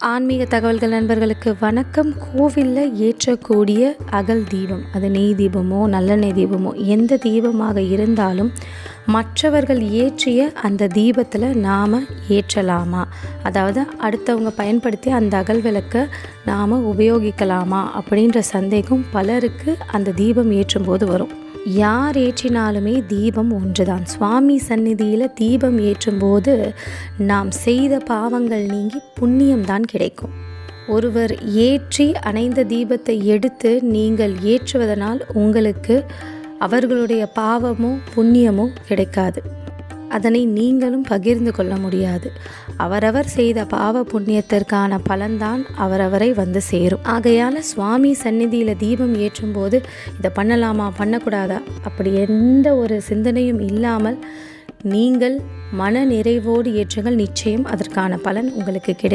ஆன்மீக தகவல்கள் நண்பர்களுக்கு வணக்கம். கோவிலில் ஏற்றக்கூடிய அகல் தீபம், அது நெய் தீபமோ நல்லெண்ணெய் தீபமோ எந்த தீபமாக இருந்தாலும் மற்றவர்கள் ஏற்றிய அந்த தீபத்தில் நாம் ஏற்றலாமா, அதாவது அடுத்தவங்க பயன்படுத்தி அந்த அகல் விளக்கை நாம் உபயோகிக்கலாமா அப்படின்ற சந்தேகம் பலருக்கு அந்த தீபம் ஏற்றும்போது வரும். யார் ஏற்றினாலுமே தீபம் ஒன்றுதான். சுவாமி சந்நிதியில் தீபம் ஏற்றும்போது நாம் செய்த பாவங்கள் நீங்கி புண்ணியம்தான் கிடைக்கும். ஒருவர் ஏற்றி அணைந்த தீபத்தை எடுத்து நீங்கள் ஏற்றுவதனால் உங்களுக்கு அவர்களுடைய பாவமோ புண்ணியமோ கிடைக்காது. அதனை நீங்களும் பகிர்ந்து கொள்ள முடியாது. அவரவர் செய்த பாவ புண்ணியத்திற்கான பலன்தான் அவரவரை வந்து சேரும். ஆகையால் சுவாமி சந்நிதியில் தீபம் ஏற்றும் போது இதை பண்ணலாமா பண்ணக்கூடாதா அப்படி எந்த ஒரு சிந்தனையும் இல்லாமல் நீங்கள் மன நிறைவோடு ஏற்றுங்கள். நிச்சயம் அதற்கான பலன் உங்களுக்கு கிடைக்கும்.